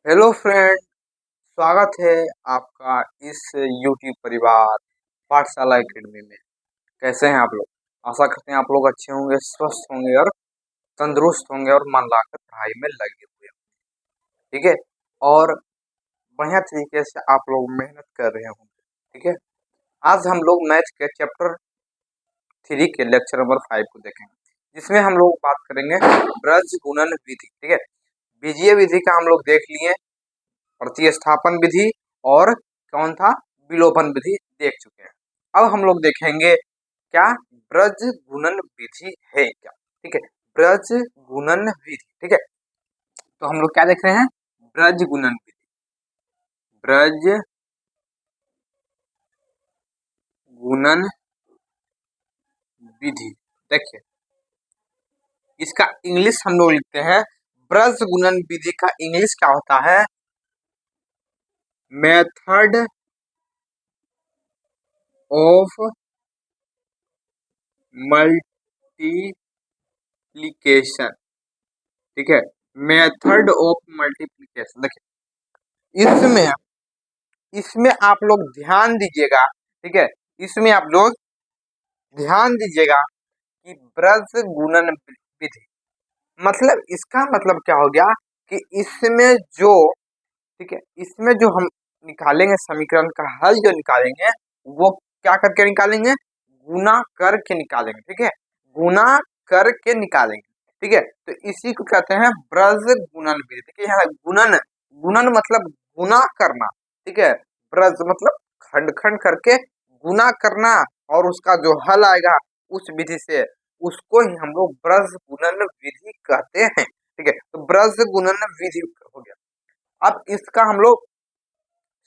Hello friend. स्वागत है आपका इस YouTube परिवार पाठशाला एकेडमी में। कैसे हैं आप लोग? आशा करते हैं आप लोग अच्छे होंगे, स्वस्थ होंगे और तंदुरुस्त होंगे और मन लगाकर पढ़ाई में लगे हुए होंगे। ठीक है। और बढ़िया तरीके से आप लोग मेहनत कर रहे होंगे। ठीक है। आज हम लोग मैथ के चैप्टर 3 के लेक्चर नंबर 5 को देखेंगे, जिसमें हम लोग बात करेंगे ब्रज गुणन विधि। ठीक है। बीजीय विधि का हम लोग देख लिए, प्रतिस्थापन विधि और कौन था, विलोपन विधि देख चुके हैं। अब हम लोग देखेंगे क्या ब्रज गुणन विधि है क्या। ठीक है। ब्रज गुणन विधि। ठीक है। तो हम लोग क्या देख रहे हैं, ब्रज गुणन विधि। ब्रज गुणन विधि। देखिए, इसका इंग्लिश हम लोग लिखते हैं। ब्रज गुणन विधि का इंग्लिश क्या होता है? Method of multiplication. ठीक है। Method of multiplication. देखिए, इसमें इसमें आप लोग ध्यान दीजिएगा। ठीक है। इसमें आप लोग ध्यान दीजिएगा कि ब्रज गुणन विधि मतलब, इसका मतलब क्या हो गया कि इसमें जो, ठीक है, इसमें जो हम निकालेंगे समीकरण का हल जो निकालेंगे, वो क्या करके निकालेंगे? गुना करके निकालेंगे। ठीक है। गुना करके निकालेंगे। ठीक है। तो इसी को कहते हैं ब्रज गुणन विधि। ठीक है। यहाँ गुणन, गुणन मतलब गुना करना। ठीक है। ब्रज मतलब खंड खंड करके गुना करना, और उसका जो हल आएगा उस विधि से, उसको ही हम लोग ब्रज गुणन विधि कहते हैं। ठीक है। तो ब्रज गुणन विधि हो गया। अब इसका हम लोग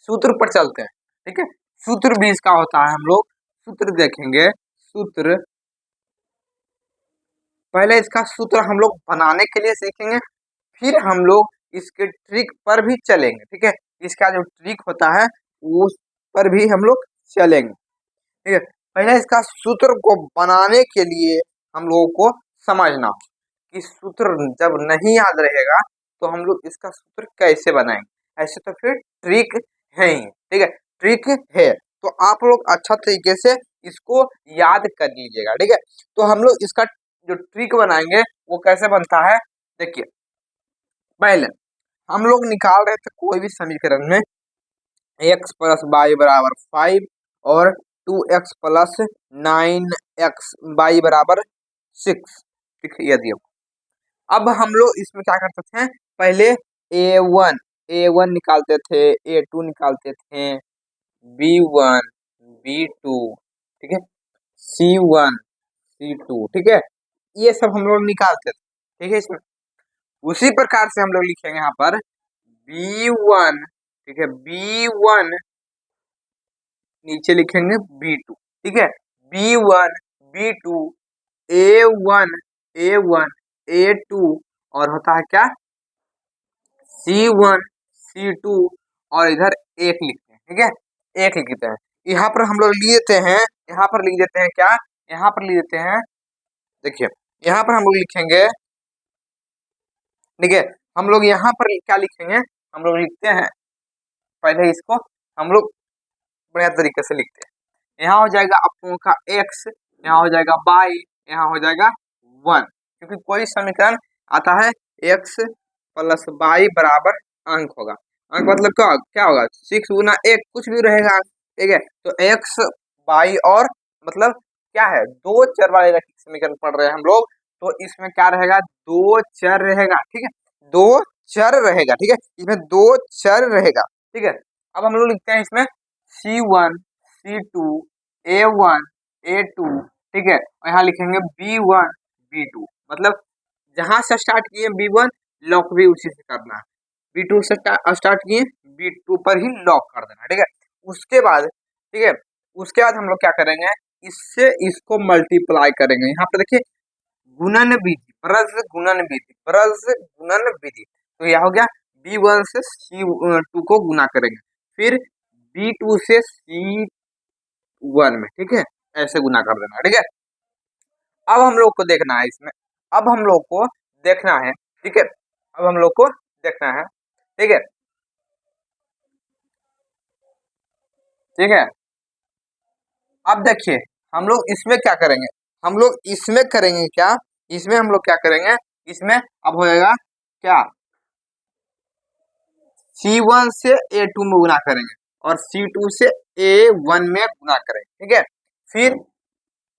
सूत्र पर चलते हैं। ठीक है। सूत्र भी इसका होता है, हम लोग सूत्र देखेंगे। सूत्र, पहले इसका सूत्र हम लोग बनाने के लिए सीखेंगे, फिर हम लोग इसके ट्रिक पर भी चलेंगे। ठीक है। इसका जो ट्रिक होता है उस पर भी हम लोग चलेंगे। ठीक है। पहले इसका सूत्र को बनाने के लिए हम लोगों को समझना कि सूत्र जब नहीं याद रहेगा तो हम लोग इसका सूत्र कैसे बनाएंगे। ऐसे तो फिर ट्रिक है ही। ठीक है। ट्रिक है तो आप लोग अच्छा तरीके से इसको याद कर लीजिएगा। ठीक है। तो हम लोग इसका जो ट्रिक बनाएंगे वो कैसे बनता है, देखिए। पहले हम लोग निकाल रहे थे कोई भी समीकरण में x प्लस वाई बराबर 5 और 2x प्लस 9x वाई बराबर 6। ठीक है, यदि अब हम लोग इसमें क्या करते थे, पहले ए वन निकालते थे, ए टू निकालते थे, बी वन, बी टू, ठीक है, सी1, सी2। ठीक है। ये सब हम लोग निकालते थे। ठीक है। इसमें उसी प्रकार से हम लोग लिखेंगे यहाँ पर बी वन। ठीक है। बी वन, नीचे लिखेंगे बी टू। ठीक है। B one, B two, A one, A two, और होता है क्या, सी1, सी2, और इधर एक लिखते हैं। ठीक है। एक लिखते हैं। यहाँ पर हम लोग लिख देते हैं, यहाँ पर लिख देते हैं क्या, यहाँ पर लिख देते हैं, देखिए, यहाँ पर हम लोग लिखेंगे। ठीक है। हम लोग यहाँ पर क्या लिखेंगे, हम लोग लिखते हैं, पहले इसको हम लोग बढ़िया तरीके से लिखते हैं। यहाँ हो जाएगा आप लोगों का एक्स, यहाँ हो जाएगा वाई, यहाँ हो जाएगा वन, क्योंकि कोई समीकरण आता है एक्स प्लस वाई बराबर अंक होगा। अंक मतलब क्या क्या होगा, 6 गुना 1, कुछ भी रहेगा। ठीक है। तो एक्स, वाई और मतलब क्या है, दो चर वाले समीकरण पढ़ रहे हैं हम लोग, तो इसमें क्या रहेगा, दो चर रहेगा। ठीक है। दो चर रहेगा। ठीक है। इसमें दो चर रहेगा। ठीक है। अब हम लोग लिखते हैं इसमें सी1, सी2, ए1, ए2। ठीक है। और यहाँ लिखेंगे बी1, बी टू, मतलब जहां से स्टार्ट किए बी1, लॉक भी उसी से करना है। बी टू से स्टार्ट किए, बी टू पर ही लॉक कर देना। ठीक है। उसके बाद, ठीक है, उसके बाद हम लोग क्या करेंगे, इससे इसको मल्टीप्लाई करेंगे। यहाँ पे देखिए, गुणन विधि, ब्रज गुणन विधि, ब्रज गुणन विधि। तो यह हो गया, बी वन से सी टू को गुना करेंगे, फिर बी टू से सी1 में। ठीक है। ऐसे गुना कर देना। ठीक है। अब हम लोग को देखना है इसमें, अब हम लोग को देखना है। ठीक है। अब हम लोग को देखना है। ठीक है। ठीक है। अब देखिए हम लोग इसमें क्या करेंगे, हम लोग इसमें करेंगे क्या, इसमें हम लोग क्या करेंगे, इसमें अब हो जाएगा क्या, C1 से A2 में गुना करेंगे और C2 से A1 में गुना करेंगे, ठीक है। फिर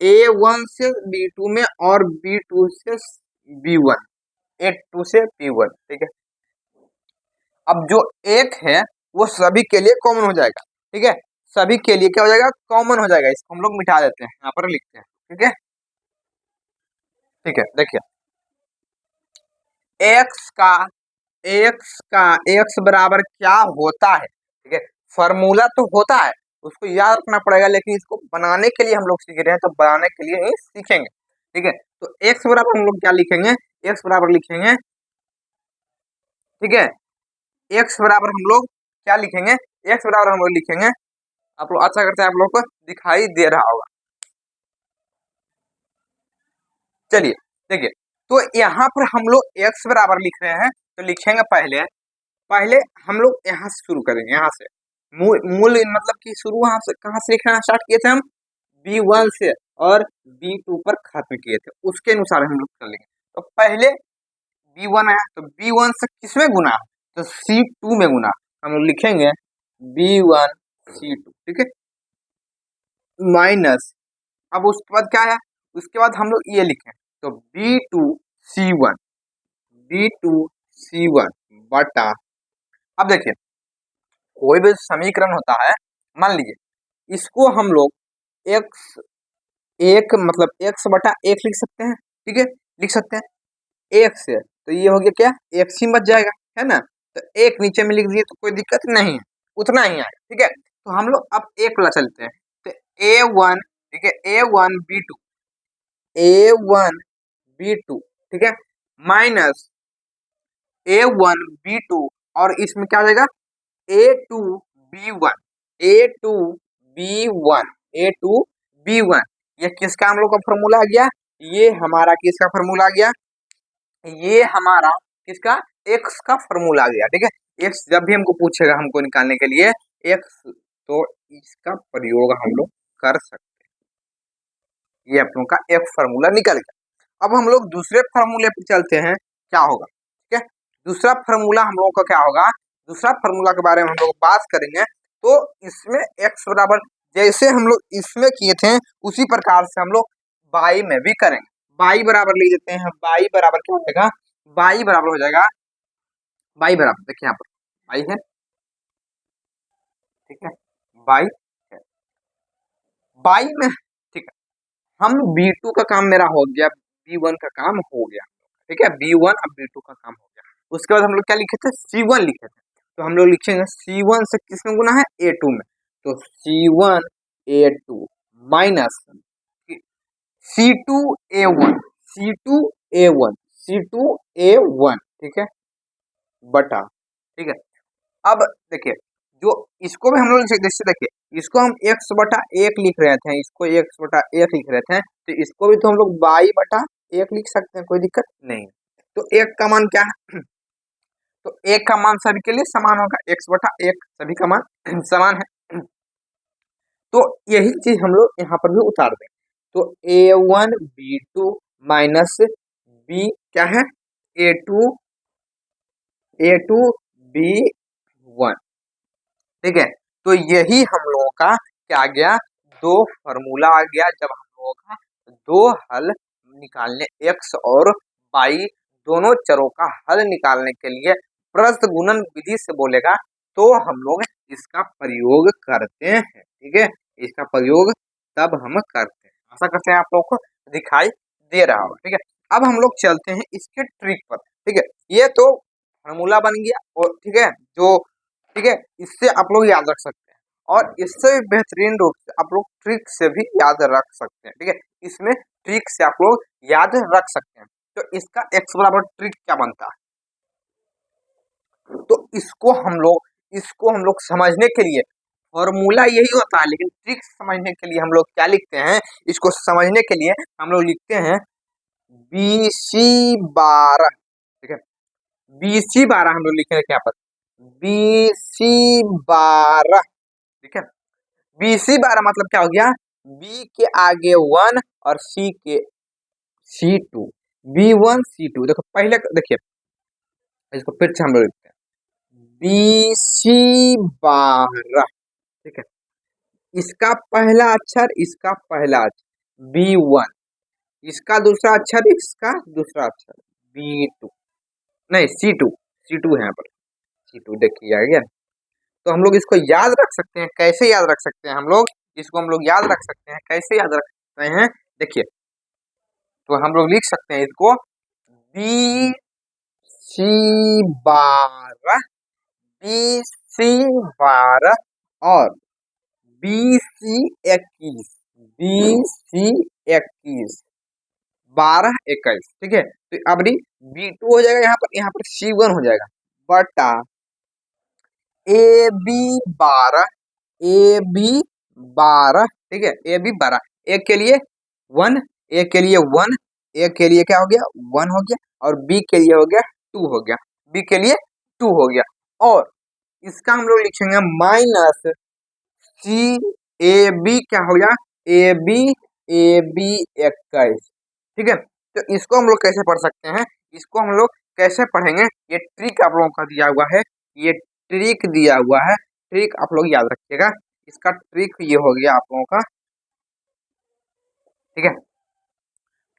A1 से B2 में और B2 से B1, A2 से B1, ठीक है। अब जो एक है वो सभी के लिए कॉमन हो जाएगा, ठीक है। सभी के लिए क्या हो जाएगा, कॉमन हो जाएगा। इसको हम लोग मिटा देते हैं, यहाँ पर लिखते हैं, ठीक है। ठीक है, देखिए एक्स का एक्स बराबर क्या होता है, ठीक है। फॉर्मूला तो होता है, उसको याद रखना पड़ेगा, लेकिन इसको बनाने के लिए हम लोग सीख रहे हैं, तो बनाने के लिए ही सीखेंगे, ठीक है। तो एक्स बराबर हम लोग क्या लिखेंगे, एक्स बराबर लिखेंगे, ठीक है। एक्स बराबर हम लोग क्या लिखेंगे, एक्स बराबर हम लोग लिखेंगे, आप लोग अच्छा करते हैं, आप लोग को दिखाई दे रहा होगा। चलिए देखिए, तो यहाँ पर हम लोग एक्स बराबर लिख रहे हैं, तो लिखेंगे पहले पहले हम लोग यहाँ से शुरू करेंगे, यहाँ से मूल मतलब कि शुरू यहाँ से कहाँ से लिखना स्टार्ट किए थे हम, B1 से और B2 पर खत्म किए थे, उसके अनुसार हम लोग कर लेंगे। तो पहले B1 आया, तो B1 से किसमें गुना, तो C2 में गुना, हम लोग लिखेंगे B1 C2, ठीक है, माइनस, अब उसके बाद क्या है, उसके बाद हम लोग ये लिखें, तो B2 C1, B2 C1 बटा, अब देखिए कोई भी समीकरण होता है, मान लीजिए इसको हम लोग एक्स एक मतलब एक्स बटा एक लिख सकते हैं, ठीक है, लिख सकते हैं एक से, तो ये हो गया क्या, एक्स ही बच जाएगा, है ना। तो एक नीचे में लिख दिए तो कोई दिक्कत नहीं है, उतना ही आएगा, ठीक है। तो हम लोग अब एक वाला चलते हैं, तो A1, ठीक है, A1 B2 ठीक है, माइनस A1 B2, और इसमें क्या आ जाएगा A2 B1, A2 B1, A2 B1, ये किसका हम लोग का फॉर्मूला आ गया, ये हमारा किसका फॉर्मूला आ गया, ये हमारा किसका, एक्स का फॉर्मूला आ गया, ठीक है। एक्स जब भी हमको पूछेगा हमको निकालने के लिए एक्स, तो इसका प्रयोग हम लोग कर सकते हैं, ये अपनों का एक फॉर्मूला निकल गया। अब हम लोग दूसरे फॉर्मूले पर चलते हैं, क्या होगा, ठीक है। दूसरा फॉर्मूला हम लोगों का क्या होगा, दूसरा फॉर्मूला के बारे में हम लोग बात करेंगे। तो इसमें एक्स बराबर जैसे हम लोग इसमें किए थे उसी प्रकार से हम लोग बाई में भी करेंगे। बाई बराबर ले लेते हैं, बाई बराबर क्या हो जाएगा, बाई बराबर हो जाएगा, बाई बराबर देखिए यहाँ पर बाई है, ठीक है, बाई है, बाई में, ठीक है। हम B2 का काम मेरा हो गया, B1 का काम हो गया, ठीक है, B1 अब B2 का काम हो गया। उसके बाद हम लोग क्या लिखे थे, C1 लिखे थे, तो हम लोग लिखेंगे C1 से किसमें गुना है, A2 में, तो C1 A2 minus C2 A1, C2 A1, C2 A1, ठीक है, बटा, ठीक है। अब देखिए जो इसको भी हम लोग जैसे देखिए इसको हम एक्स बटा एक लिख रहे थे, इसको एक्स बटा एक लिख रहे थे, तो इसको भी तो हम लोग बाई बटा एक लिख सकते हैं, कोई दिक्कत नहीं है। तो एक का मान क्या है, तो एक का मान सभी के लिए समान होगा, एक्स बटा एक सभी का मान समान है, तो यही चीज हम लोग यहाँ पर भी उतार दें। तो A1 B2 माइनस बी क्या है, A2 A2 B1, ठीक है। तो यही हम लोगों का क्या आ गया, दो फॉर्मूला आ गया, जब हम लोगों का दो हल निकालने एक्स और वाई दोनों चरों का हल निकालने के लिए प्रस्थ गुणन विधि से बोलेगा, तो हम लोग इसका प्रयोग करते हैं, ठीक है, इसका प्रयोग तब हम करते हैं। आशा करते हैं आप लोग को दिखाई दे रहा होगा, ठीक है। अब हम लोग चलते हैं इसके ट्रिक पर, ठीक है। ये तो फॉर्मूला बन गया, और ठीक है जो, ठीक है, इससे आप लोग याद रख सकते हैं, और इससे भी बेहतरीन रूप से आप लोग ट्रिक से भी याद रख सकते हैं, ठीक है। इसमें ट्रिक से आप लोग याद रख सकते हैं। तो इसका एक्स बराबर ट्रिक क्या बनता है, तो इसको हम लोग समझने के लिए फॉर्मूला यही होता है, लेकिन ट्रिक समझने के लिए हम लोग क्या लिखते हैं, इसको समझने के लिए हम लोग लिखते हैं BC12, ठीक है, BC12 हम लोग लिखेंगे यहाँ पर BC12, ठीक है, BC12 मतलब क्या हो गया, B के आगे 1 और C के C2, B1 C2। देखो पहले देखिए, इसको फिर से हम लोग लिखते हैं BC12, ठीक है। इसका पहला अक्षर, इसका पहला अक्षर B1, इसका दूसरा अक्षर, इसका दूसरा अक्षर B2, नहीं C2, C2 है यहाँ पर, C2 देखिए आ गया। तो हम लोग इसको याद रख सकते हैं, कैसे याद रख सकते हैं हम लोग इसको, हम लोग याद रख सकते हैं, कैसे याद रख सकते हैं, देखिए। तो हम लोग लिख सकते हैं इसको BC12, BC12 और BC21, BC21, 12, 21, ठीक है। तो अब B2 हो जाएगा यहाँ पर C1 हो जाएगा बटा AB12, AB12, ठीक है। AB12, एक के लिए 1, एक के लिए 1, एक के लिए क्या हो गया 1 हो गया, और B के लिए हो गया 2 हो गया, B के लिए 2 हो गया। और इसका हम लोग लिखेंगे माइनस CAB, क्या हो गया AB21, ठीक है। तो इसको हम लोग कैसे पढ़ सकते हैं, इसको हम लोग कैसे पढ़ेंगे, ये ट्रिक आप लोगों का दिया हुआ है, ये ट्रिक दिया हुआ है, ट्रिक आप लोग याद रखिएगा। इसका ट्रिक ये हो गया आप लोगों का, ठीक है।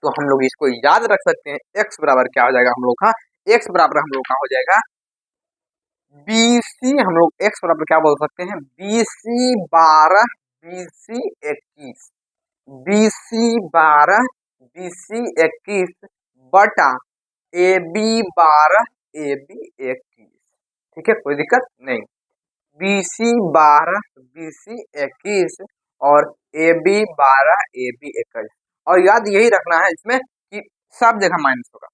तो हम लोग इसको याद रख सकते हैं, x बराबर क्या हो जाएगा हम लोग का, x बराबर हम लोग का हो जाएगा BC, हम लोग x बराबर क्या बोल सकते हैं BC12, BC21, BC12, BC21 बटा AB12, AB21, ठीक है, कोई दिक्कत नहीं। BC12, BC21 और AB12, AB21, और याद यही रखना है इसमें कि सब जगह माइनस होगा,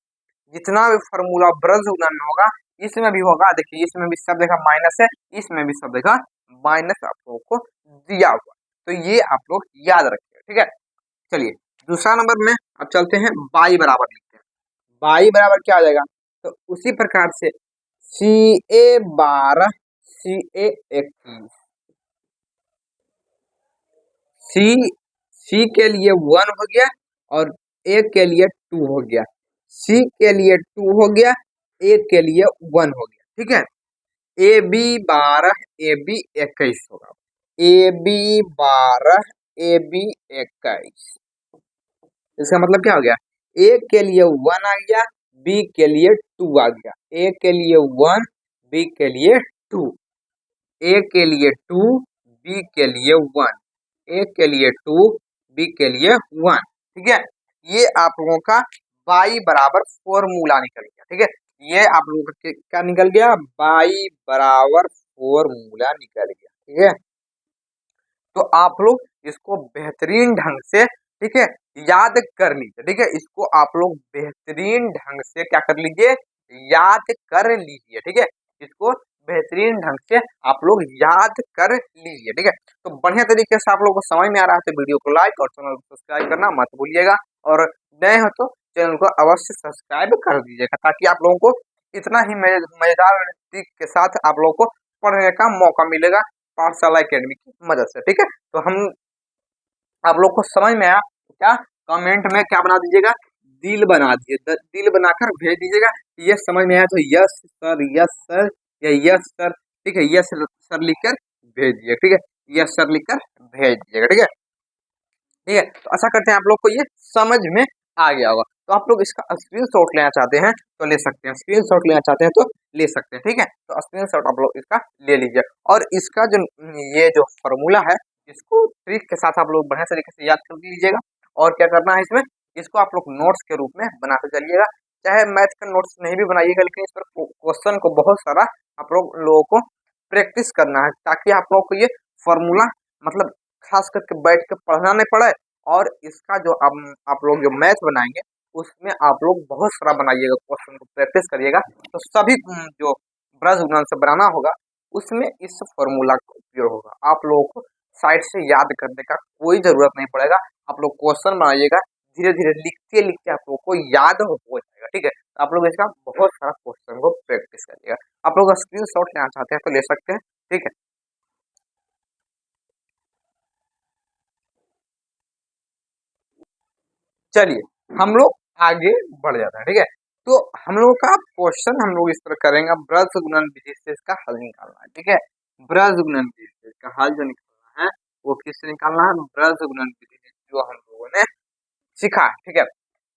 जितना भी फॉर्मूला ब्रज गुणन में होगा इसमें भी होगा। देखिए इसमें भी सब जगह माइनस है, इसमें भी सब जगह माइनस आप लोगों को दिया हुआ, तो ये आप लोग याद रखिए, ठीक है। चलिए दूसरा नंबर में अब चलते हैं, बाई बराबर लिखते हैं। बाई बराबर क्या आ जाएगा, तो उसी प्रकार से CA12, CA21, C के लिए 1 हो गया और A के लिए 2 हो गया, C के लिए 2 हो गया, A के लिए 1 हो गया, ठीक है। AB12, AB21 होगा, AB12, AB21, इसका मतलब क्या हो गया, A के लिए 1 आ गया, B के लिए 2 आ गया, A के लिए 1, B के लिए 2, A के लिए 2, B के लिए 1, A के लिए 2, B के लिए 1, ठीक है। ये आप लोगों का बाई बराबर फॉर्मूला निकल गया, ठीक है। ये आप लोगों का क्या निकल गया, बाई बराबर फॉर्मूला निकल गया, ठीक है। तो आप लोग इसको बेहतरीन ढंग से, ठीक है, याद कर लीजिए, ठीक है। इसको आप लोग बेहतरीन ढंग से क्या कर लीजिए, याद कर लीजिए, ठीक है। इसको बेहतरीन ढंग से आप लोग याद कर लीजिए, ठीक है। तो बढ़िया तरीके से आप लोग को समझ में आ रहा है तो वीडियो को लाइक और चैनल को सब्सक्राइब करना मत भूलिएगा, और नए हो तो चैनल को अवश्य सब्सक्राइब कर दीजिएगा, ताकि आप लोगों को इतना ही मजेदार ट्रिक के साथ आप लोगों को पढ़ने का मौका मिलेगा पाठशाला एकेडमी की मदद से, ठीक है। तो हम आप लोग को समझ में आया क्या, कमेंट में क्या बना दीजिएगा, दिल बना दीजिए, दिल बनाकर भेज दीजिएगा। ये समझ में आया तो यस सर, यस सर या यस सर, ठीक है, यस सर लिखकर भेज दीजिएगा, ठीक है, यस सर लिखकर भेज दीजिएगा, ठीक है, ठीक है। तो आशा करते हैं आप लोग को ये समझ में आ गया होगा। तो आप लोग इसका स्क्रीनशॉट लेना चाहते हैं तो ले सकते हैं, स्क्रीनशॉट लेना चाहते हैं तो ले सकते हैं, ठीक है। तो स्क्रीनशॉट आप लोग इसका ले लीजिए, और इसका जो ये जो फॉर्मूला है इसको ट्रिक के साथ आप लोग बढ़िया तरीके से याद कर लीजिएगा। और क्या करना है इसमें, इसको आप लोग नोट्स के रूप में बनाते चलिएगा, चाहे मैथ का नोट्स नहीं भी बनाइएगा, लेकिन इस पर क्वेश्चन को बहुत सारा आप लोगों को प्रैक्टिस करना है, ताकि आप लोग को ये फॉर्मूला मतलब खास करके बैठ के पढ़ना नहीं पड़े। और इसका जो आप लोग जो मैथ बनाएंगे उसमें आप लोग बहुत सारा बनाइएगा, क्वेश्चन को प्रैक्टिस करिएगा, तो सभी जो ब्रज गुणन से बनाना होगा उसमें इस फॉर्मूला का उपयोग होगा। आप लोगों को साइड से याद करने का कोई जरूरत नहीं पड़ेगा, आप लोग क्वेश्चन बनाइएगा, धीरे धीरे लिखते लिखते आप लोग को याद हो जाएगा, ठीक है। तो आप लोग इसका बहुत सारा क्वेश्चन को प्रैक्टिस करिएगा। आप लोग स्क्रीन शॉट लेना चाहते हैं तो ले सकते हैं, ठीक है। चलिए हम लोग आगे बढ़ जाते हैं, ठीक है। तो हम लोग का क्वेश्चन हम लोग इस तरह करेंगे, ब्रज गुणन विधि से इसका हल निकालना है, ठीक है। ब्रज गुणन विधि से इसका हल जो निकालना है वो किससे निकालना है, ब्रज गुणन विधि से, जो हम लोगों ने सीखा है, ठीक है।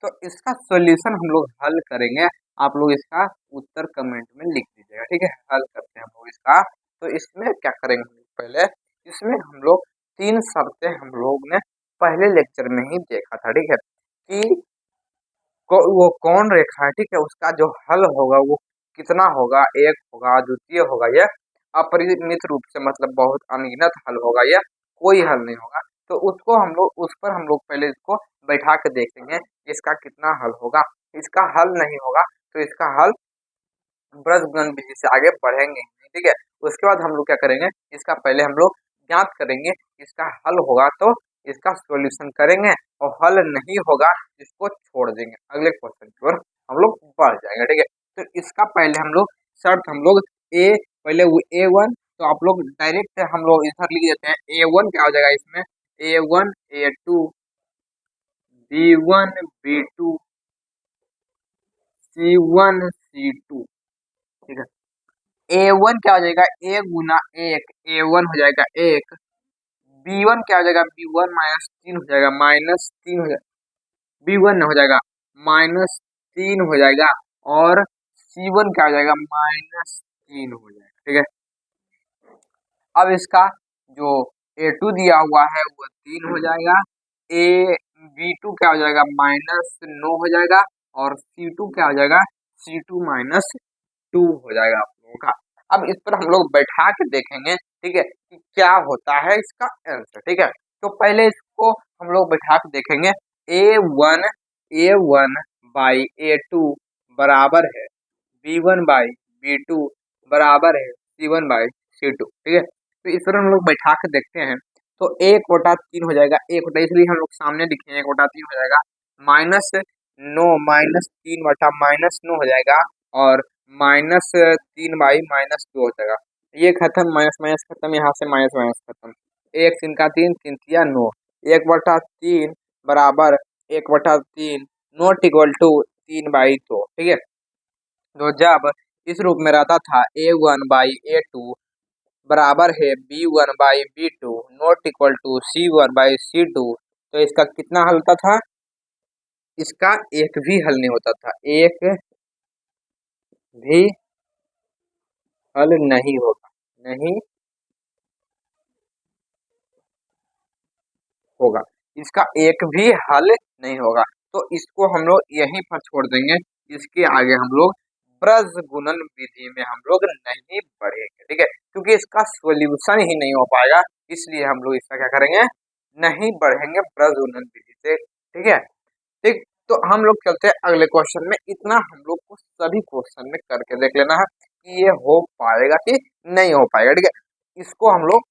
तो इसका सॉल्यूशन हम लोग हल करेंगे, आप लोग इसका उत्तर कमेंट में लिख दीजिएगा, ठीक है। हल करते हैं हम लोग इसका। तो इसमें क्या करेंगे हम लोग, पहले इसमें हम लोग 3 शर्तें हम लोग ने पहले लेक्चर में ही देखा था, ठीक है, कि वो कौन रेखा है, ठीक है, उसका जो हल होगा वो कितना होगा, एक होगा, द्वितीय होगा, या अपरिमित रूप से, मतलब बहुत अनगिनत हल होगा, या कोई हल नहीं होगा। तो उसको हम लोग, उस पर हम लोग पहले इसको बैठा के देखेंगे इसका कितना हल होगा। इसका हल नहीं होगा तो इसका हल ब्रज गुणन विधि से आगे बढ़ेंगे, ठीक है। उसके बाद हम लोग क्या करेंगे, इसका पहले हम लोग ज्ञात करेंगे, इसका हल होगा तो इसका सॉल्यूशन करेंगे, और हल नहीं होगा इसको छोड़ देंगे, अगले क्वेश्चन की ओर हम लोग बढ़ जाएंगे, ठीक है। तो इसका पहले हम लोग शर्त हम लोग ए, पहले वो A1, तो आप लोग डायरेक्ट हम लोग इधर लिख देते हैं, A1 क्या हो जाएगा इसमें, A1 A2 B1 B2 C1 C2, ठीक है। A1 क्या हो जाएगा, A गुना 1, A1 हो जाएगा 1, B1 क्या हो जाएगा, B1 -3 हो जाएगा, -3 हो जाएगा, B1 हो जाएगा -3 हो जाएगा, और C1 क्या हो जाएगा, -3 हो जाएगा, ठीक है। अब इसका जो A2 दिया हुआ है वो 3 हो जाएगा, B2 क्या हो जाएगा, -9 हो जाएगा, और C2 क्या हो जाएगा, C2 -2 हो जाएगा आप लोगों का। अब इस पर हम लोग बैठा के देखेंगे, ठीक है, कि क्या होता है इसका आंसर, ठीक है। तो पहले इसको हम लोग बैठा के देखेंगे, A1 बाई A2 बराबर है B1 बाई B2 बराबर है C1 बाई C2, ठीक है। तो इस तरह हम लोग बैठा के देखते हैं, तो 1/3 हो जाएगा, 1 इसलिए हम लोग सामने लिखे 1/3 हो जाएगा, -9 -3/-9 हो जाएगा, और -3 बाई -2 हो जाएगा। ये खत्म, माइनस माइनस खत्म, यहाँ से माइनस माइनस खत्म, 1 3 का 3, 3 तिया 9, 1/3 बराबर 1/3 नॉट इक्वल टू 3/2, ठीक है। तो जब इस रूप में रहता था A1 बाई A2 बराबर है B1 by B2 not equal to C1 by C2, तो इसका कितना हल होता था, इसका एक भी हल नहीं होता था, एक भी हल नहीं होगा, नहीं होगा, इसका एक भी हल नहीं होगा। तो इसको हम लोग यहीं पर छोड़ देंगे, इसके आगे हम लोग ब्रज गुणन विधि में हम लोग नहीं बढ़ेंगे, ठीक है, क्योंकि इसका सॉल्यूशन ही नहीं हो पाएगा, इसलिए हम लोग इसका क्या करेंगे, नहीं बढ़ेंगे ब्रज गुणन विधि से, ठीक है। ठीक, तो हम लोग चलते हैं अगले क्वेश्चन में। इतना हम लोग को सभी क्वेश्चन में करके देख लेना है कि ये हो पाएगा कि नहीं हो पाएगा, ठीक है। इसको हम लोग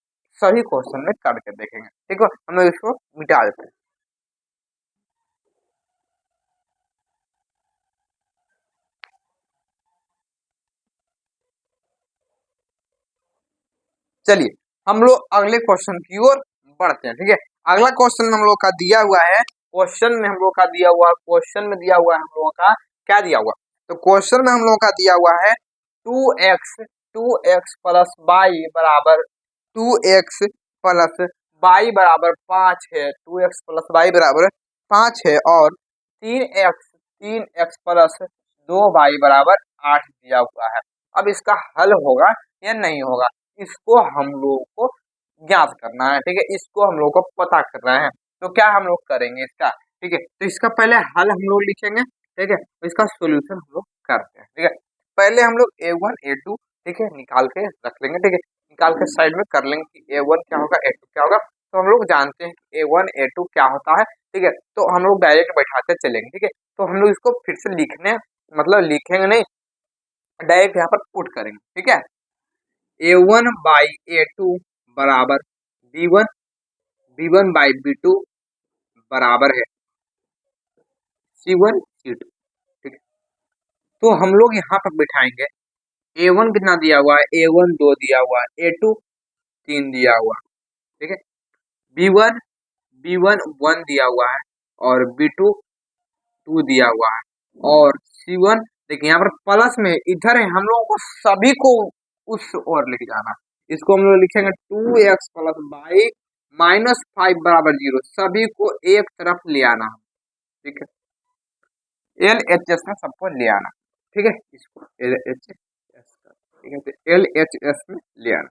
सभी क्वेश्चन में करके देखेंगे, ठीक है। हम लोग इसको मिटा देते हैं। चलिए हम लोग अगले क्वेश्चन की ओर बढ़ते हैं, ठीक है। अगला क्वेश्चन हम लोग का दिया हुआ है, क्वेश्चन में हम लोग का दिया हुआ, क्वेश्चन में दिया हुआ है हम लोगों का क्या दिया हुआ, तो क्वेश्चन में हम लोगों का दिया हुआ है 2x प्लस वाई बराबर 2x प्लस वाई बराबर 5 है, 2x प्लस वाई बराबर 5 है, और 3x प्लस 2y बराबर 8 दिया हुआ है। अब इसका हल होगा या नहीं होगा, इसको हम लोगों को ज्ञात करना है, ठीक है, इसको हम लोग को पता करना है। तो क्या हम लोग करेंगे इसका, ठीक है, तो इसका पहले हल हम लोग लिखेंगे, ठीक है, तो इसका सोल्यूशन हम लोग करते हैं, ठीक है। पहले हम लोग A1 A2, ठीक है, निकाल के रख लेंगे, ठीक है, निकाल के साइड में कर लेंगे कि A1 क्या होगा A2 क्या होगा। तो हम लोग जानते हैं कि A1 A2 क्या होता है, ठीक है, तो हम लोग डायरेक्ट बैठाते चलेंगे, ठीक है। तो हम लोग इसको फिर से लिखने, मतलब लिखेंगे नहीं, डायरेक्ट यहाँ पर पुट करेंगे, ठीक है। A1 बाई A2 बराबर B1, B1 बाई B2 बराबर है C1 C2, ठीक है। तो हम लोग यहाँ पर बिठाएंगे, A1 कितना दिया हुआ है, A1 2 दिया हुआ है, A2 3 दिया हुआ है, ठीक है। B1 1 दिया हुआ है, और B2 2 दिया हुआ है और C1 देखिए यहाँ पर प्लस में इधर है, हम लोगों को सभी को उस ओर लेके जाना। इसको हम लोग लिखेंगे 2x प्लस वाई माइनस 5 बराबर 0, सभी को एक तरफ ले आना। ठीक है, LHS में सबको ले आना। ठीक है, इसको LHS, ठीक है, तो LHS में ले आना।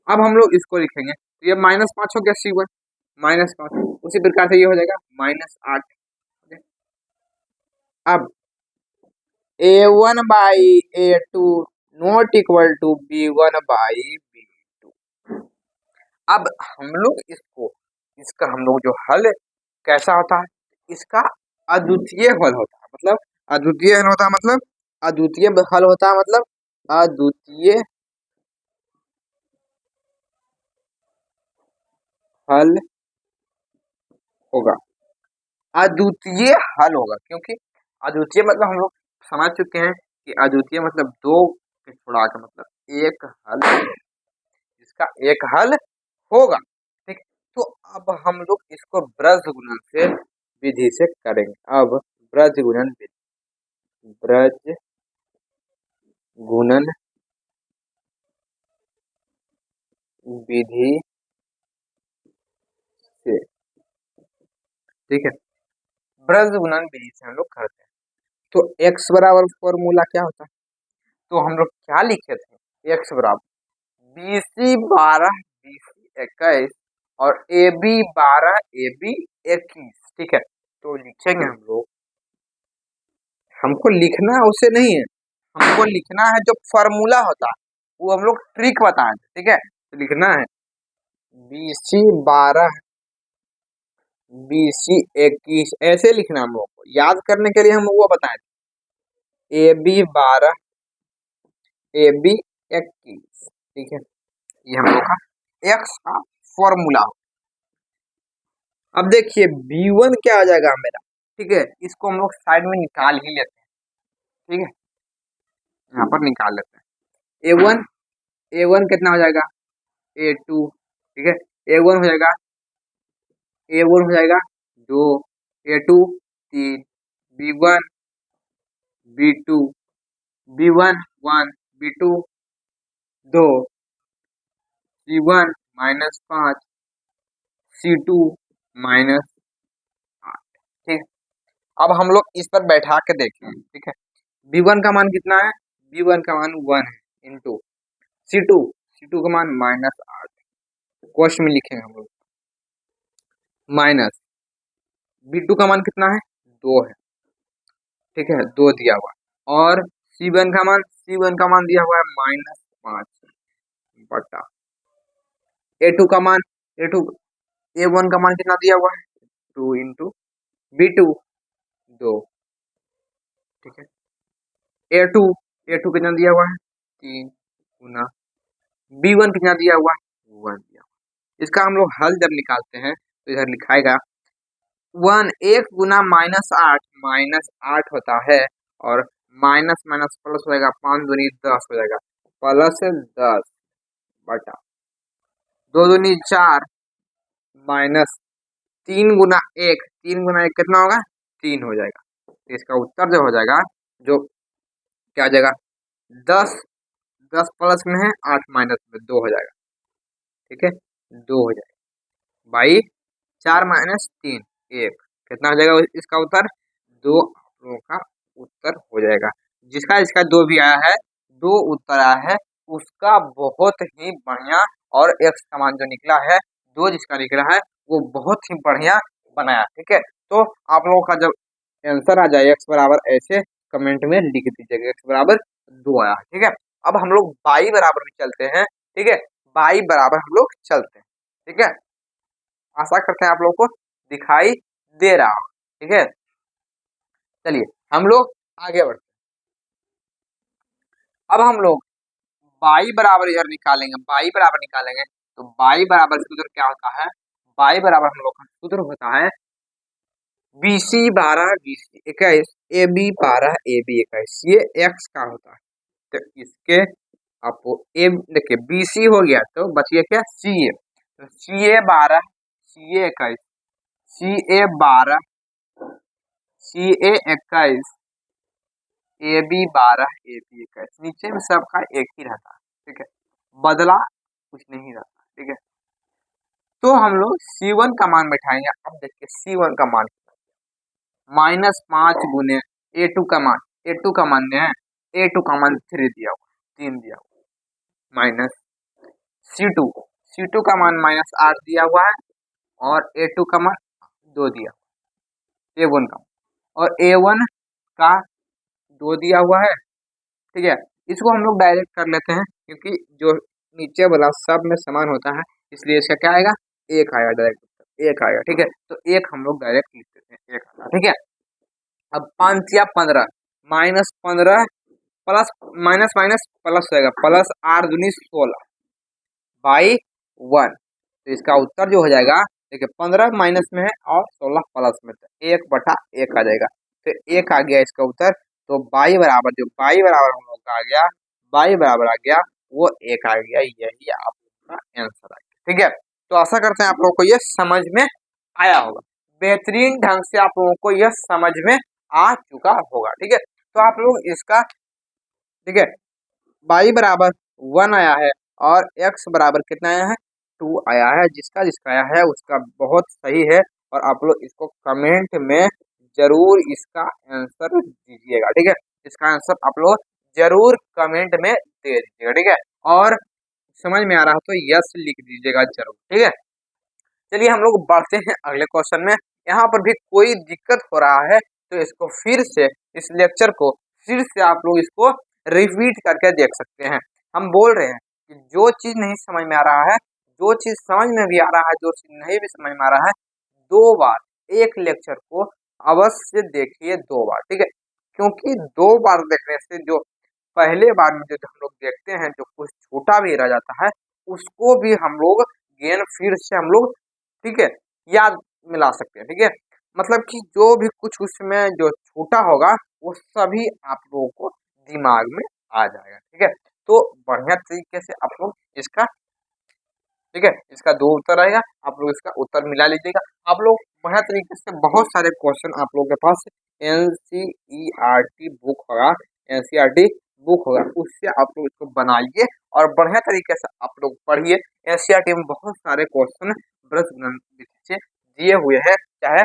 अब हम लोग इसको लिखेंगे, तो ये -5 हो गया C1 -5, उसी प्रकार से ये हो जाएगा -8। अब A1 by A2 not equal to B1 by B2। अब हम लोग इसका हम लोग जो हल कैसा होता है, इसका अद्वितीय हल होता है, मतलब अद्वितीय हल होता है, मतलब अद्वितीय हल होता है, मतलब अद्वितीय हल होगा, अद्वितीय हल होगा, क्योंकि अद्वितीय मतलब हम लोग समझ चुके हैं कि अद्वितीय मतलब दो के छुड़ा के मतलब एक हल, इसका एक हल होगा। ठीक, तो अब हम लोग इसको ब्रज गुणन से विधि से करेंगे। अब ब्रज गुणन विधि, ब्रज गुणन विधि से, ठीक है, ब्रज गुणन विधि से हम लोग करते हैं। तो x बराबर फॉर्मूला क्या होता है, तो हम लोग क्या लिखे थे, x बराबर BC 12 BC 21 और AB 12 AB 21। ठीक है, तो लिखेंगे हम लोग, हमको लिखना उसे नहीं है, हमको लिखना है जो फॉर्मूला होता है, वो हम लोग ट्रिक बताए थे। ठीक है, तो लिखना है BC 12 BC 21, ऐसे लिखना हम लोग को, याद करने के लिए हम वो बताए थे AB 12 AB 21। ठीक है, ये हम लोग का x का फॉर्मूला। अब देखिए B1 क्या आ जाएगा मेरा, ठीक है, इसको हम लोग साइड में निकाल ही लेते हैं। ठीक है, यहाँ पर निकाल लेते हैं। A1 कितना हो जाएगा, A2, ठीक है, A1 हो जाएगा, A1 हो जाएगा 2, A2 3, B1 B2 B1 1 B2 2, C1 -5 C2 -8। ठीक, अब हम लोग इस पर बैठा के देखें। ठीक है, B1 का मान कितना है, B1 का मान 1 है, इंटू C2 का मान -8, क्वेश्चन में लिखेंगे हम लोग, माइनस B2 का मान कितना है, 2 है। ठीक है, 2 दिया हुआ, और C1 का मान दिया हुआ है -5 बटा A2 का मान, A1 का मान कितना दिया हुआ है, 2 इंटू B2 2। ठीक है, A2 कितना दिया हुआ है, 3 गुना B1 कितना दिया हुआ है, 1 दिया हुआ। इसका हम लोग हल जब निकालते हैं तो इधर लिखाएगा 1 गुना -8 होता है, और माइनस माइनस प्लस हो जाएगा, 5 दूनी 10 हो जाएगा, प्लस 10 बटा 2 दूनी 4 माइनस 3 गुना 1 कितना होगा, 3 हो जाएगा। तो इसका उत्तर जो हो जाएगा, जो क्या आ जाएगा, 10 प्लस में है, 8 माइनस में 2 हो जाएगा। ठीक है, 2 हो जाएगा भाई, 4 माइनस 3 1 कितना हो जाएगा इसका उत्तर, 2 आप लोगों का उत्तर हो जाएगा। जिसका इसका 2 भी आया है, 2 उत्तर आया है, उसका बहुत ही बढ़िया, और x का मान जो निकला है 2 जिसका निकला है वो बहुत ही बढ़िया बनाया। ठीक है, तो आप लोगों का जब आंसर आ जाए x बराबर, ऐसे कमेंट में लिख दीजिएगा x बराबर 2 आया। ठीक है, अब हम लोग y बराबर में चलते हैं। ठीक है, y बराबर हम लोग चलते हैं। ठीक है, आशा करते हैं आप लोगों को दिखाई दे रहा हो। ठीक है, चलिए हम लोग आगे बढ़ते हैं। अब हम लोग y बराबर इधर निकालेंगे, y बराबर निकालेंगे, तो y बराबर सूत्र क्या होता है, y बराबर हम लोग का सूत्र होता है BC 12 BC 21 AB 12 AB 21, ये x का होता है। तो इसके आपको ए देखिए BC हो गया, तो बचिए क्या, CA, तो CA 12 CA 21 CA 12 CA 21, AB 12, AB 21, नीचे में सबका एक ही रहता है, ठीक है, बदला कुछ नहीं रहता, ठीक है। तो हम लोग C1 का मान बैठाएंगे। अब देखिए C1 का मान -5 गुने A2 का मान, A2 का मान है, A2 का मान 3 दिया हुआ, 3 दिया हुआ, माइनस C2, C2 का मान -8 दिया हुआ है और A2 का मान 2 दिया, A1 का, और A1 का 2 दिया हुआ है, ठीक है। इसको हम लोग डायरेक्ट कर लेते हैं क्योंकि जो नीचे वाला सब में समान होता है, इसलिए इसका क्या आएगा, एक आएगा, डायरेक्ट एक आएगा, ठीक है। तो एक हम लोग डायरेक्ट लिख देते हैं, एक आएगा, ठीक है। अब 5 या 15, -15 प्लस माइनस माइनस प्लस होगा, प्लस 8 दूनी 16 बाई 1, तो इसका उत्तर जो हो जाएगा, देखिए 15 माइनस में है और 16 प्लस में, तो 1/1 आ जाएगा, तो 1 आ गया इसका उत्तर। तो बाई बराबर, जो बाई बराबर हम लोग का आ गया, बाई बराबर आ गया वो 1 आ गया, यही आपका आंसर आ गया, ठीक है। तो आशा करते हैं आप लोगों को ये समझ में आया होगा, बेहतरीन ढंग से आप लोगों को यह समझ में आ चुका होगा, ठीक है। तो आप लोग इसका, ठीक है, बाई बराबर 1 आया है और एक्स बराबर कितना आया है, 2 आया है, जिसका जिसका आया है उसका बहुत सही है, और आप लोग इसको कमेंट में जरूर इसका आंसर दीजिएगा, ठीक है। इसका आंसर आप लोग जरूर कमेंट में दे दीजिएगा, ठीक है, और समझ में आ रहा है तो यस लिख दीजिएगा जरूर, ठीक है। चलिए हम लोग बढ़ते हैं अगले क्वेश्चन में। यहाँ पर भी कोई दिक्कत हो रहा है तो इसको फिर से, इस लेक्चर को फिर से आप लोग इसको रिपीट करके देख सकते हैं। हम बोल रहे हैं कि जो चीज नहीं समझ में आ रहा है, जो चीज समझ में भी आ रहा है, जो चीज नहीं भी समझ में आ रहा है, 2 बार एक लेक्चर को अवश्य देखिए, 2 बार, ठीक है। क्योंकि 2 बार देखने से जो पहले बार में जो हम लोग देखते हैं, जो कुछ छूटा भी रह जाता है, उसको भी हम लोग गेन फिर से हम लोग, ठीक है, याद मिला सकते हैं, ठीक है। मतलब कि जो भी कुछ उसमें जो छूटा होगा वो सभी आप लोगों को दिमाग में आ जाएगा, ठीक है। तो बढ़िया तरीके से आप लोग इसका, ठीक है, इसका 2 उत्तर आएगा, आप लोग इसका उत्तर मिला लीजिएगा। आप लोग बढ़िया तरीके से, बहुत सारे क्वेश्चन आप लोगों के पास NCERT बुक होगा, NCERT बुक होगा, उससे आप लोग इसको बनाइए और बढ़िया तरीके से आप लोग पढ़िए। NCERT में बहुत सारे क्वेश्चन ब्रज से दिए हुए हैं, चाहे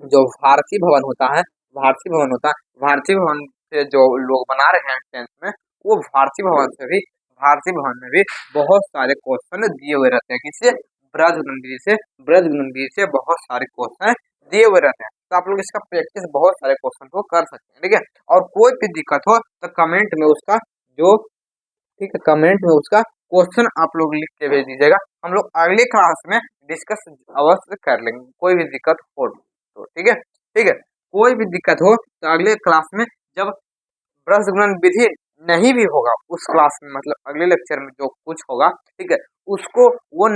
जो भारतीय भवन होता है, भारतीय भवन होता है, भारतीय भवन से जो लोग बना रहे हैं 10th में, वो भारतीय भवन से भी, भारतीय भवन में भी बहुत सारे क्वेश्चन दिए हुए रहते हैं, किससे, ब्रजगुनंदी से, ब्रजगुनंदी से बहुत सारे क्वेश्चन दिए हुए रहते हैं। तो आप लोग इसका प्रैक्टिस बहुत सारे क्वेश्चन को कर सकते हैं, ठीक है। और कोई भी दिक्कत हो तो कमेंट में उसका जो, ठीक है, कमेंट में उसका क्वेश्चन आप लोग लिख के भेज दीजिएगा, हम लोग अगले क्लास में डिस्कस अवश्य कर लेंगे, कोई भी दिक्कत हो तो, ठीक है, ठीक है। कोई भी दिक्कत हो तो अगले क्लास में, जब ब्रज गुणन विधि नहीं भी होगा उस क्लास में, मतलब अगले लेक्चर में जो कुछ होगा, ठीक है, उसको वो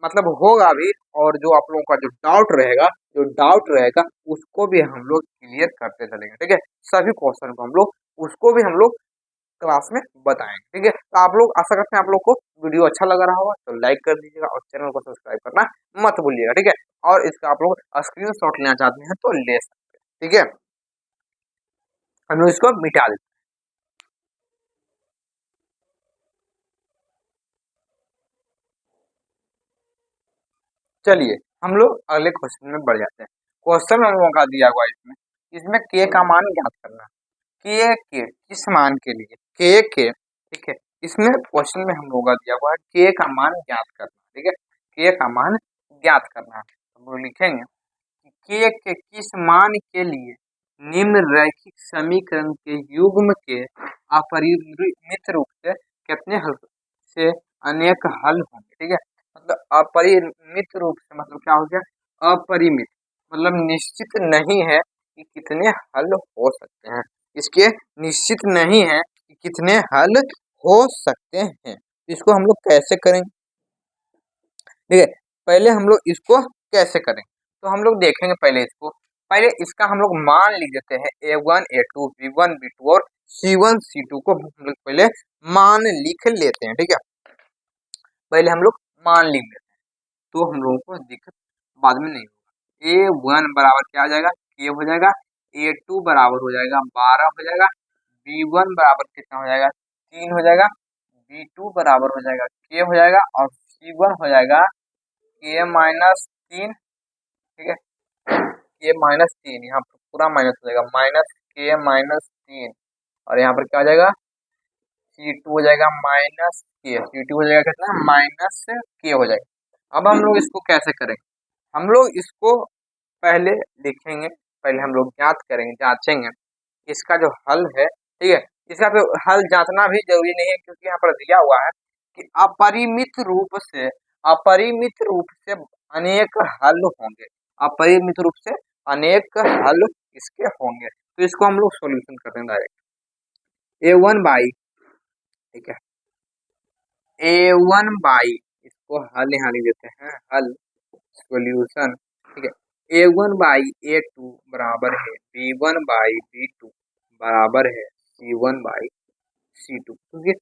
मतलब होगा भी, और जो आप लोगों का जो डाउट रहेगा, जो डाउट रहेगा उसको भी हम लोग क्लियर करते चलेंगे, ठीक है। सभी क्वेश्चन को हम लोग, उसको भी हम लोग क्लास में बताएंगे, ठीक है। तो आप लोग, आशा करते हैं आप लोग को वीडियो अच्छा लग रहा होगा, तो लाइक कर दीजिएगा और चैनल को सब्सक्राइब करना मत भूलिएगा, ठीक है। और इसका आप लोग स्क्रीनशॉट लेना चाहते हैं तो ले सकते हैं, ठीक है। हम लोग इसको मिटा देते हैं। चलिए हम लोग अगले क्वेश्चन में बढ़ जाते हैं। क्वेश्चन हम लोगों का दिया हुआ है इसमें, इसमें के का मान ज्ञात करना है। के किस मान के लिए, के, ठीक है। इसमें क्वेश्चन में हम लोगों का दिया हुआ है के का मान ज्ञात करना, ठीक है, के का मान ज्ञात करना है। हम लोग लिखेंगे कि के किस मान के लिए निम्न रैखिक समीकरण के युग्म के अपरिमित रूप से कितने हल से अनेक हल होंगे, ठीक है। मतलब अपरिमित रूप से मतलब क्या हो गया, अपरिमित मतलब निश्चित नहीं है कि कितने हल हो सकते हैं, इसके निश्चित नहीं है कि कितने हल हो सकते हैं। इसको हम लोग कैसे करेंगे, ठीक है, पहले हम लोग इसको कैसे करें, तो हम लोग देखेंगे पहले इसको, पहले इसका हम लोग मान लिख देते हैं, A1 A2 B1 B2 और C1 C2 को हम लोग पहले मान लिख लेते हैं, ठीक है। पहले हम लोग मान लिख लेते हैं तो हम लोगों को दिक्कत बाद में नहीं होगा। A1 बराबर क्या आ जाएगा, के हो जाएगा, A2 बराबर हो जाएगा 12 हो जाएगा, B1 बराबर कितना हो जाएगा 3 हो जाएगा, B2 बराबर हो जाएगा के हो जाएगा और C1 हो जाएगा के माइनस 3। ठीक है, के माइनस 3 यहाँ पर पूरा माइनस हो जाएगा, माइनस के माइनस 3 और यहाँ पर क्या हो जाएगा C2 हो जाएगा माइनस के, C2 हो जाएगा कितना माइनस के हो जाएगा। अब हम लोग इसको कैसे करेंगे, हम लोग इसको पहले लिखेंगे, पहले हम लोग ज्ञात करेंगे, जांचेंगे इसका जो हल है। ठीक है, इसका तो हल जांचना भी जरूरी नहीं है क्योंकि यहाँ पर दिया हुआ है कि अपरिमित रूप से अनेक हल होंगे, अपरिमित रूप से अनेक हल इसके होंगे। तो इसको हम लोग सॉल्यूशन करते हैं डायरेक्ट A1 बाई, ठीक है A1 बाई, इसको हल यहाँ लिख देते हैं हल सॉल्यूशन। ठीक है A1 बाई A2 बराबर है B1 बाई B2 बराबर है C1 बाई C2, क्योंकि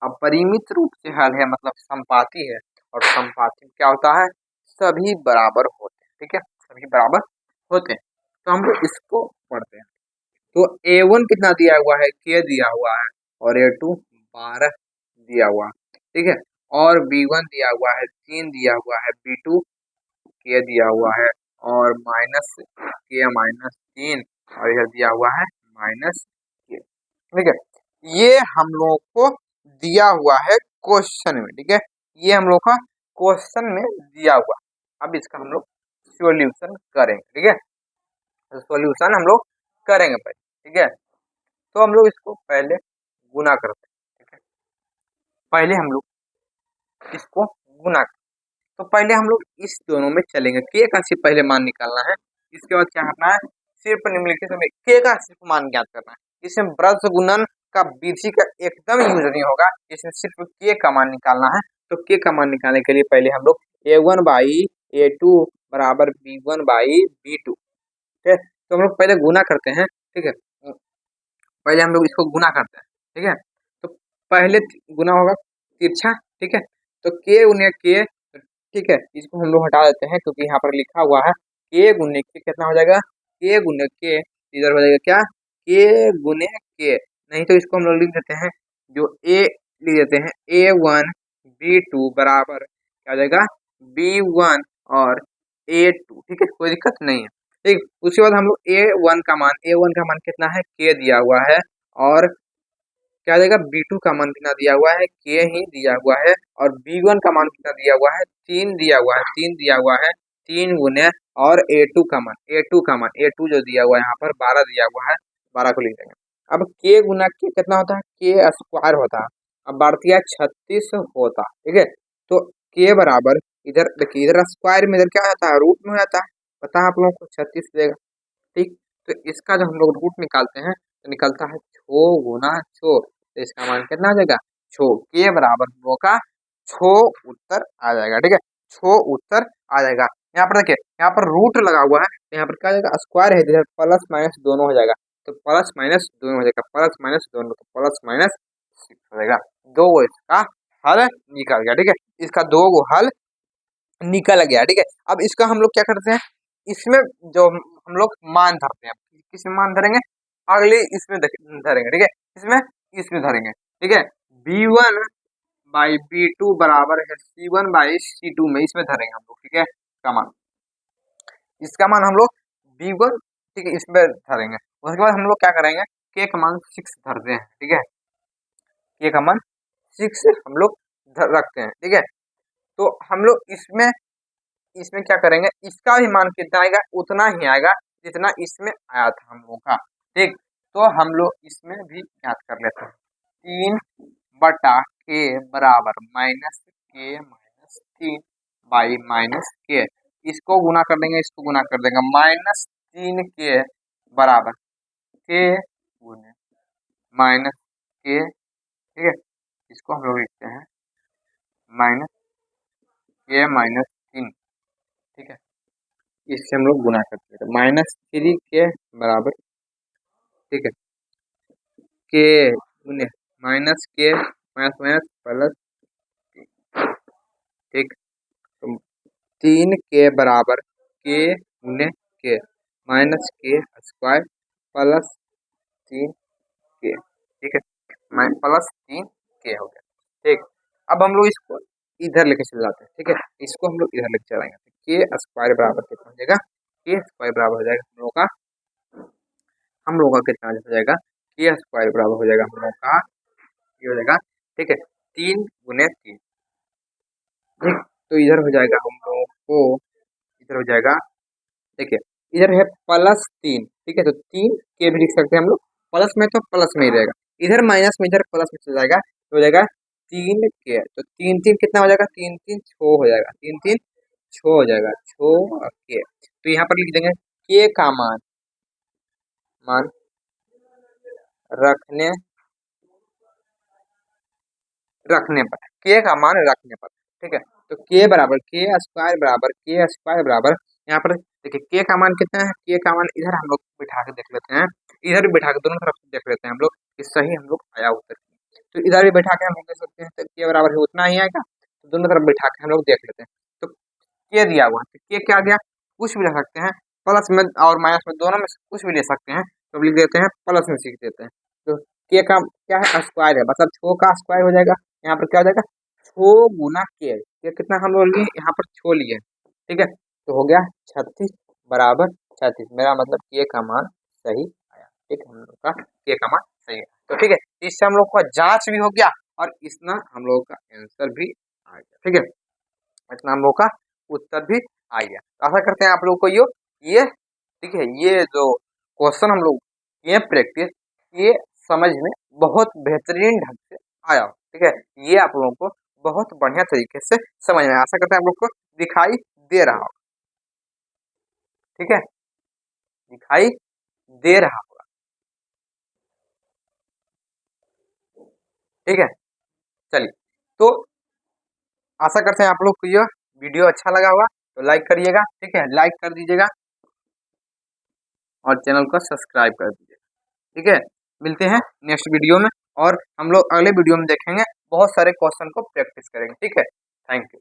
अपरिमित रूप से हल है मतलब संपाती है और संपाती में क्या होता है सभी बराबर होते हैं। ठीक है, सभी बराबर होते हैं। तो हम लोग इसको पढ़ते हैं। तो A1 कितना दिया हुआ है के दिया हुआ है और A2 12 दिया हुआ है। ठीक है, और B1 दिया हुआ है 3 दिया हुआ है, B2 के दिया हुआ है और माइनस के माइनस 3 और इधर दिया हुआ है माइनस के। ठीक है, ये हम लोग को दिया हुआ है क्वेश्चन में। ठीक है, ये हम लोग का क्वेश्चन में दिया हुआ। अब इसका हम लोग सॉल्यूशन करेंगे। ठीक है, सॉल्यूशन हम लोग करेंगे पहले। ठीक है, तो हम लोग इसको पहले गुना करते हैं। ठीक है, पहले हम लोग इसको गुना करते हैं। तो पहले हम लोग इस दोनों में चलेंगे, के का सिर्फ पहले मान निकालना है, इसके बाद क्या करना है सिर्फ निम्नलिखित में के का सिर्फ मान ज्ञात करना है। इसमें ब्रज गुणन का विधि का एकदम यूज नहीं होगा, इसमें सिर्फ के का मान निकालना है। तो के का मान निकालने के लिए पहले हम लोग A1 बाई A2 बराबर B1 बाई B2। ठीक है, तो हम लोग पहले गुना करते हैं। ठीक है, पहले हम लोग इसको गुना करते हैं। ठीक है, तो पहले गुना होगा तिरछा। ठीक है, तो के गुने के, ठीक है इसको हम लोग हटा देते हैं क्योंकि यहाँ पर लिखा हुआ है के गुने के कितना हो जाएगा के गुने के, इधर हो जाएगा क्या के गुने के, नहीं तो इसको हम लोग लिख देते हैं जो ए लिख देते हैं A1 B2 बराबर क्या हो जाएगा B1 और A2। ठीक है, कोई दिक्कत नहीं है। ठीक, उसके बाद हम लोग A1 का मान कितना है के दिया हुआ है और क्या देगा B2 का मान कितना दिया हुआ है के ही दिया हुआ है और B1 का मान कितना दिया हुआ है 3 दिया हुआ है, 3 दिया हुआ है 3 गुने और A2 का मान A2 जो दिया हुआ है यहाँ पर 12 दिया हुआ है, 12 को लिख देंगे। अब के गुना के कितना होता है के स्क्वायर होता है, अब बढ़ती 36 होता है। ठीक है, तो के बराबर इधर देखिए इधर स्क्वायर में इधर क्या आता है रूट में हो जाता है, पता है आप लोगों को 36 देगा। ठीक, तो इसका जब हम लोग रूट निकालते हैं तो निकलता है 6 गुना 6, तो इसका मान कितना आ जाएगा 6, के बराबर हम लोग का 6 उत्तर आ जाएगा। ठीक है, 6 उत्तर आ जाएगा। यहाँ पर देखिए यहाँ पर रूट लगा हुआ है, यहाँ पर क्या जाएगा स्क्वायर है, इधर प्लस माइनस दोनों हो जाएगा, तो प्लस माइनस दोनों हो जाएगा, प्लस माइनस दोनों, तो प्लस माइनस 6 हो जाएगा। दो इसका हल निकल गया। ठीक है, इसका दो गो हल निकल गया। ठीक है, अब इसका हम लोग क्या करते हैं इसमें जो हम लोग मान धरते हैं, किसमें मान धरेंगे अगले इसमें धरेंगे। ठीक है, इसमें धरेंगे। ठीक है, B1 बाई B2 बराबर है C1 बाई C2 में, इसमें धरेंगे हम लोग। ठीक है, इसका मान हम लोग B1 ठीक है इसमें धरेंगे। उसके बाद हम लोग क्या करेंगे के का मान 6 धरते हैं। ठीक है, के का मान 6 हम लोग रखते हैं। ठीक है, तो हम लोग इसमें क्या करेंगे इसका भी मान कितना आएगा उतना ही आएगा जितना इसमें आया था हम लोग का। ठीक, तो हम लोग इसमें भी याद कर लेते हैं 3 बटा के बराबर माइनस के माइनस 3 बाई माइनस के, इसको गुना कर देंगे, इसको गुना कर देंगे माइनस 3 के बराबर के गुने माइनस के। ठीक है, इसको हम लोग लिखते हैं माइनस के माइनस 3। ठीक है, इससे हम लोग गुना करते हैं माइनस 3 के बराबर। ठीक है, के गुने माइनस के माइनस माइनस प्लस। ठीक, तो 3 के बराबर के गुने के माइनस के स्क्वायर प्लस 3 के, ठीक है, प्लस 3 के हो गया। ठीक, अब हम लोग इसको इधर लेके चले जाते हैं, ठीक है, इसको हम लोग इधर लेके चलाएंगे, के स्क्वायर बराबर कितना हो जाएगा, के स्क्वायर बराबर हो जाएगा हम लोगों का कितना हो जाएगा, के स्क्वायर बराबर हो जाएगा हम लोगों का, ये हो जाएगा, ठीक है, 3 × 3, ठीक, तो इधर हो जाएगा हम लोगों को, इधर हो जाएगा, देखिए इधर है +3, ठीक है, तो 3 के भी लिख सकते हैं हम लोग, प्लस में तो प्लस में ही रहेगा, इधर माइनस में इधर प्लस में चल जाएगा, तो हो जाएगा 3 के, तो 3 3 कितना हो जाएगा, 3 3 6 हो जाएगा, 3 3 6 हो जाएगा, 6 के, तो यहाँ पर लिख देंगे के का मान रखने रखने पर, के का मान रखने पर, ठीक है, तो के स्क्वायर बराबर यहाँ पर देखिए के का मान कितना है, के का मान इधर हम लोग बिठा के देख लेते हैं, इधर भी बिठा के दोनों तरफ से देख लेते हैं हम लोग कि सही हम लोग आया उत्तर, तो इधर भी बैठा के हम लोग देख सकते हैं, तो के बराबर है उतना ही आएगा, तो दोनों तरफ बिठा के हम लोग देख लेते हैं, तो के दिया हुआ है, तो के क्या गया, कुछ भी ले सकते हैं, प्लस में और माइनस में दोनों में से कुछ भी ले सकते हैं, तो लिख देते हैं प्लस में सीख देते हैं, तो के का क्या है, स्क्वायर है, मतलब 6 का स्क्वायर हो जाएगा, यहाँ पर क्या हो जाएगा 6 × के कितना हम लोग लिए यहाँ पर 6 लिए, ठीक है, तो हो गया 36 बराबर 36, मेरा मतलब के का मान सही आया, ठीक है, हम लोग का के का मान सही है, तो ठीक है, इससे हम लोग का जांच भी हो गया और इसमें हम लोग का आंसर भी आ गया, ठीक है, इतना हम लोग का उत्तर भी आ गया, तो आशा करते हैं आप लोग को ये ठीक है, ये जो क्वेश्चन हम लोग ये प्रैक्टिस ये समझ में बहुत बेहतरीन ढंग से आया, ठीक है, ये आप लोगों को बहुत बढ़िया तरीके से समझ में, आशा करते हैं आप लोग को दिखाई दे रहा होगा, ठीक है, दिखाई दे रहा होगा, ठीक है, चलिए, तो आशा करते हैं आप लोग को यह वीडियो अच्छा लगा होगा, तो लाइक करिएगा, ठीक है, लाइक कर दीजिएगा और चैनल को सब्सक्राइब कर दीजिएगा, ठीक है, मिलते हैं नेक्स्ट वीडियो में और हम लोग अगले वीडियो में देखेंगे, बहुत सारे क्वेश्चन को प्रैक्टिस करेंगे, ठीक है, थैंक यू।